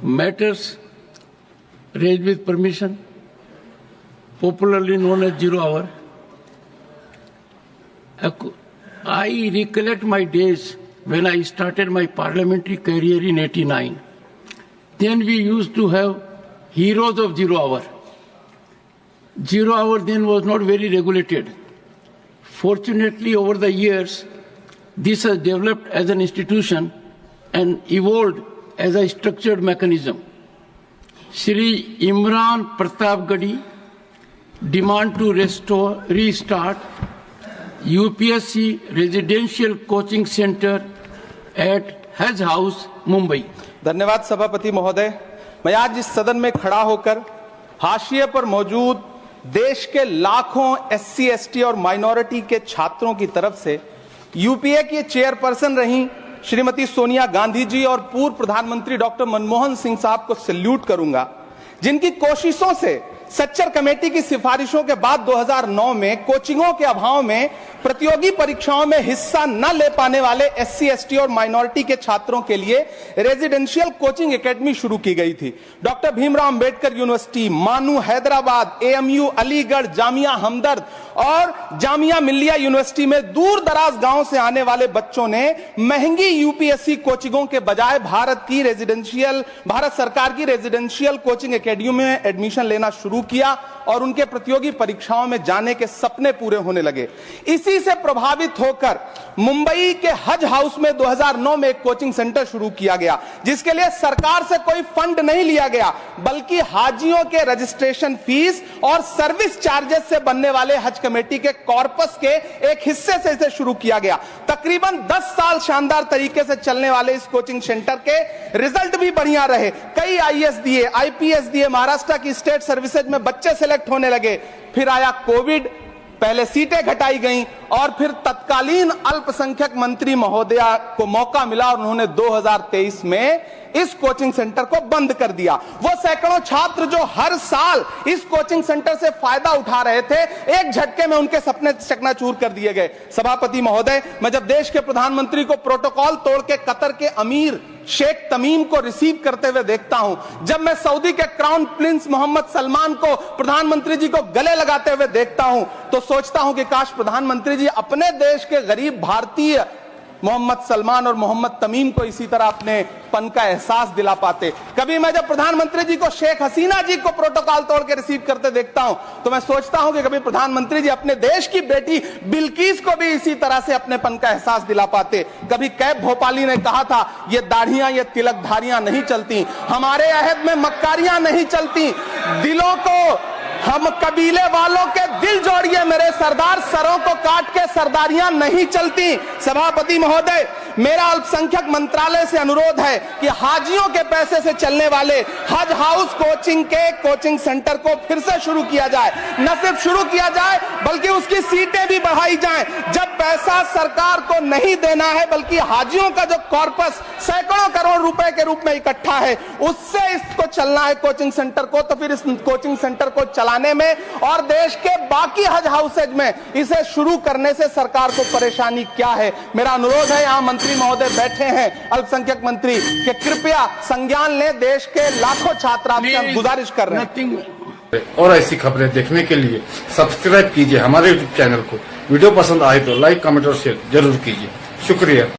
matters raised with permission, popularly known as zero hour. I recollect my days when I started my parliamentary career in '89. Then we used to have heroes of zero hour. Zero hour then was not very regulated. Fortunately, over the years, this has developed as an institution and evolved as a structured mechanism. Shri Imran Pratap Gadi demand to restart UPSC Residential Coaching Center at Haj House, Mumbai. धन्यवाद सभापति महोदय। मैं आज इस सदन में खड़ा होकर हाशिए पर मौजूद देश के लाखों एससी, एसटी और माइनॉरिटी के छात्रों की तरफ से यूपीए की चेयरपर्सन रही श्रीमती सोनिया गांधी जी और पूर्व प्रधानमंत्री डॉक्टर मनमोहन सिंह साहब को सैल्यूट करूंगा, जिनकी कोशिशों से सच्चर कमेटी की सिफारिशों के बाद 2009 में कोचिंगों के अभाव में प्रतियोगी परीक्षाओं में हिस्सा न ले पाने वाले एससी, एसटी और माइनॉरिटी के छात्रों के लिए रेजिडेंशियल कोचिंग एकेडमी शुरू की गई थी। डॉक्टर भीमराव अंबेडकर यूनिवर्सिटी, मानू हैदराबाद, एएमयू अलीगढ़, जामिया हमदर्द और जामिया मिल्लिया यूनिवर्सिटी में दूर दराज गांव से आने वाले बच्चों ने महंगी यूपीएससी कोचिंगों के बजाय भारत सरकार की रेजिडेंशियल कोचिंग एकेडमी में एडमिशन लेना शुरू किया और उनके प्रतियोगी परीक्षाओं में जाने के सपने पूरे होने लगे। इसी से प्रभावित होकर मुंबई के हज हाउस में 2009 में एक कोचिंग सेंटर शुरू किया गया, जिसके लिए सरकार से कोई फंड नहीं लिया गया, बल्कि हाजियों के रजिस्ट्रेशन फीस और सर्विस चार्जेस से बनने वाले हज कमेटी के कॉर्पस के एक हिस्से से इसे शुरू किया गया। तकरीबन 10 साल शानदार तरीके से चलने वाले इस कोचिंग सेंटर के रिजल्ट भी बढ़िया रहे। कई आईएएस दिए, आईपीएस दिए, महाराष्ट्र की स्टेट सर्विसेज में बच्चे सेलेक्ट होने लगे। फिर आया कोविड, पहले सीटें घटाई गईं और फिर तत्कालीन अल्पसंख्यक मंत्री महोदया को मौका मिला और उन्होंने 2023 में इस कोचिंग सेंटर को बंद कर दिया। वो सैकड़ों छात्र जो हर साल इस कोचिंग सेंटर से फायदा उठा रहे थे, एक झटके में उनके सपने चकनाचूर कर दिए गए। सभापति महोदय, मैं जब देश के प्रधानमंत्री को प्रोटोकॉल तोड़ के कतर के अमीर शेख तमीम को रिसीव करते हुए देखता हूं, जब मैं सऊदी के क्राउन प्रिंस मोहम्मद सलमान को प्रधानमंत्री जी को गले लगाते हुए देखता हूं, तो सोचता हूं कि काश प्रधानमंत्री जी अपने देश के गरीब भारतीय मोहम्मद सलमान और मोहम्मद तमीम को इसी तरह अपने पन का एहसास दिला पाते। कभी मैं जब प्रधानमंत्री जी को शेख हसीना जी को प्रोटोकॉल तोड़ के रिसीव करते देखता हूं, तो मैं सोचता हूं कि कभी प्रधानमंत्री जी अपने देश की बेटी बिल्किस को भी इसी तरह से अपने पन का एहसास दिला पाते। कभी कैब भोपाली ने कहा था, ये दाढ़ियां, ये तिलकधारियां नहीं चलती, हमारे अहद में मक्कारियां नहीं चलती, दिलों को हम कबीले वालों के दिल जोड़िए मेरे सरदार, सरों को काट के सरदारियां नहीं चलती। सभापति महोदय, मेरा अल्पसंख्यक मंत्रालय से अनुरोध है कि हाजियों के पैसे से चलने वाले हज हाउस कोचिंग के कोचिंग सेंटर को फिर से शुरू किया जाए। न सिर्फ शुरू किया जाए बल्कि उसकी सीटें भी बढ़ाई जाएं। जब पैसा सरकार को नहीं देना है बल्कि हाजियों का जो कॉर्पस सैकड़ों करोड़ रुपए के रूप में इकट्ठा है, उससे इसको चलना है कोचिंग सेंटर को, तो फिर इस कोचिंग सेंटर को चलाने में और देश के बाकी हज हाउसेज में इसे शुरू करने से सरकार को परेशानी क्या है। मेरा अनुरोध है, यहां मंत्री महोदय बैठे हैं, अल्पसंख्यक मंत्री, कि कृपया संज्ञान लें। देश के लाखों छात्र आपसे गुजारिश कर रहे हैं। और ऐसी खबरें देखने के लिए सब्सक्राइब कीजिए हमारे यूट्यूब चैनल को। वीडियो पसंद आए तो लाइक, कमेंट और शेयर जरूर कीजिए। शुक्रिया।